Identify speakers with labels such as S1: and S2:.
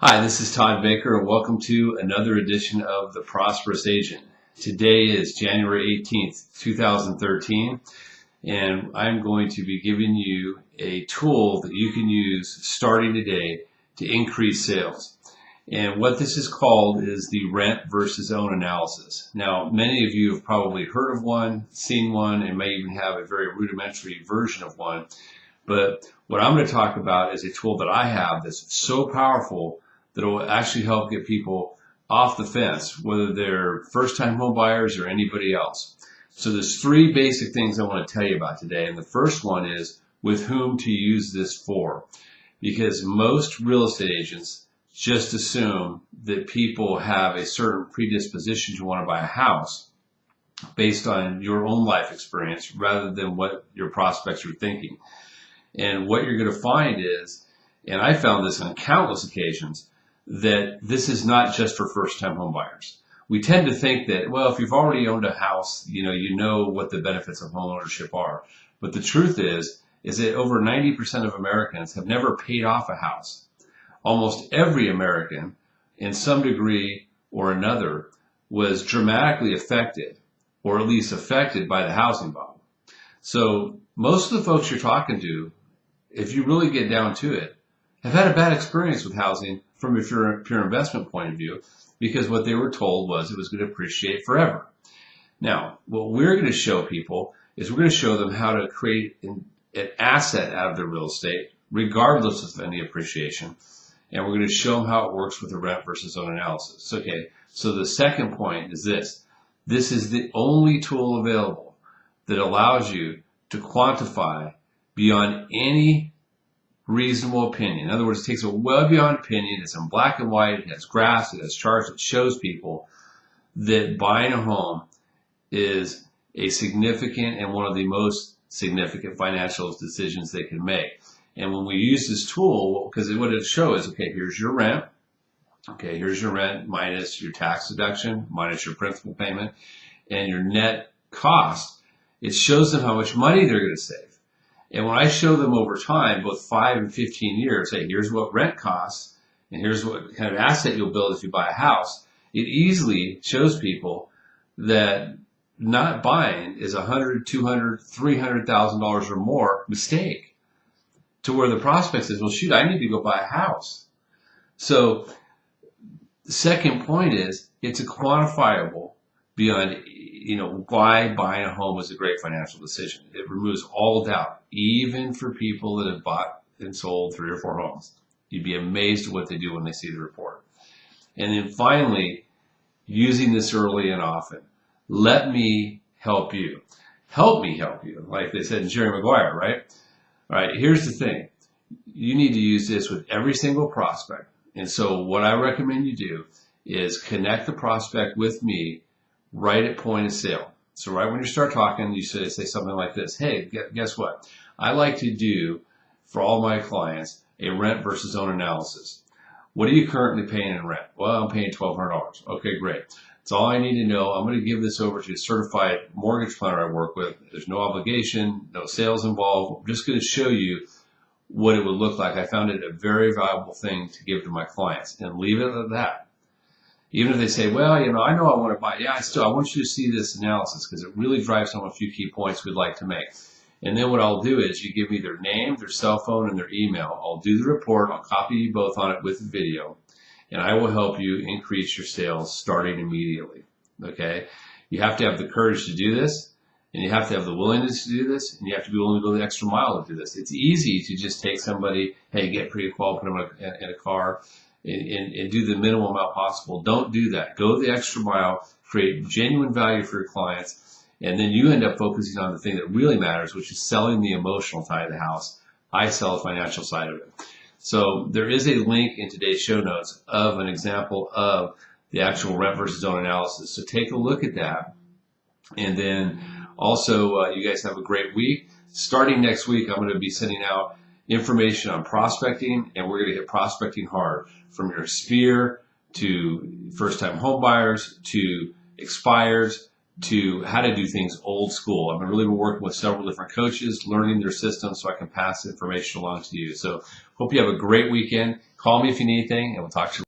S1: Hi, this is Todd Baker, and welcome to another edition of The Prosperous Agent. Today is January 18th, 2013, and I'm going to be giving you a tool that you can use starting today to increase sales. And what this is called is the rent versus own analysis. Now, many of you have probably heard of one, seen one, and may even have a very rudimentary version of one. But what I'm going to talk about is a tool that I have that's so powerful that will actually help get people off the fence, whether they're first-time home buyers or anybody else. So there's three basic things I want to tell you about today. And the first one is with whom to use this for. Because most real estate agents just assume that people have a certain predisposition to want to buy a house based on your own life experience rather than what your prospects are thinking. And what you're going to find is, and I found this on countless occasions, that this is not just for first-time home buyers. We tend to think that, well, if you've already owned a house, you know what the benefits of home ownership are. But the truth is that over 90% of Americans have never paid off a house. Almost every American, in some degree or another, was dramatically affected, or at least affected by the housing bubble. So most of the folks you're talking to, if you really get down to it, have had a bad experience with housing from a pure investment point of view, because what they were told was it was going to appreciate forever. Now, what we're going to show people is we're going to show them how to create an asset out of their real estate, regardless of any appreciation. And we're going to show them how it works with the rent versus own analysis. Okay, so the second point is this. This is the only tool available that allows you to quantify beyond any reasonable opinion. In other words, it takes it well beyond opinion. It's in black and white. It has graphs. It has charts. It shows people that buying a home is a significant and one of the most significant financial decisions they can make. And when we use this tool, because what it shows is, okay, here's your rent. Okay, here's your rent minus your tax deduction, minus your principal payment, and your net cost. It shows them how much money they're going to save. And when I show them over time, both 5 and 15 years, hey, here's what rent costs, and here's what kind of asset you'll build if you buy a house, it easily shows people that not buying is $100,000, $200,000, $300,000 or more mistake. To where the prospect says, well, shoot, I need to go buy a house. So the second point is it's a quantifiable beyond, why buying a home was a great financial decision. It removes all doubt, even for people that have bought and sold 3 or 4 homes. You'd be amazed at what they do when they see the report. And then finally, using this early and often. Let me help you. Help me help you, like they said in Jerry Maguire, right? All right, here's the thing. You need to use this with every single prospect. And so what I recommend you do is connect the prospect with me right at point of sale. So right when you start talking, you say something like this. Hey, guess what? I like to do, for all my clients, a rent versus own analysis. What are you currently paying in rent? Well, I'm paying $1,200. Okay, great. That's all I need to know. I'm going to give this over to a certified mortgage planner I work with. There's no obligation, no sales involved. I'm just going to show you what it would look like. I found it a very valuable thing to give to my clients, and leave it at that. Even if they say, well, I know I want to buy. Yeah, I want you to see this analysis because it really drives home a few key points we'd like to make. And then what I'll do is you give me their name, their cell phone, and their email. I'll do the report. I'll copy you both on it with the video, and I will help you increase your sales starting immediately. Okay? You have to have the courage to do this, and you have to have the willingness to do this, and you have to be willing to go the extra mile to do this. It's easy to just take somebody, hey, get pre-qualified, put them in a car, and do the minimum amount possible. Don't do that. Go the extra mile, create genuine value for your clients, and then you end up focusing on the thing that really matters, which is selling the emotional side of the house. I sell the financial side of it. So there is a link in today's show notes of an example of the actual rent versus own analysis. So take a look at that. And then also, you guys have a great week. Starting next week, I'm going to be sending out information on prospecting, and we're going to hit prospecting hard, from your sphere to first-time home buyers to expires, to how to do things old school. I've been really working with several different coaches, learning their systems so I can pass information along to you. So hope you have a great weekend. Call me if you need anything, and we'll talk to you.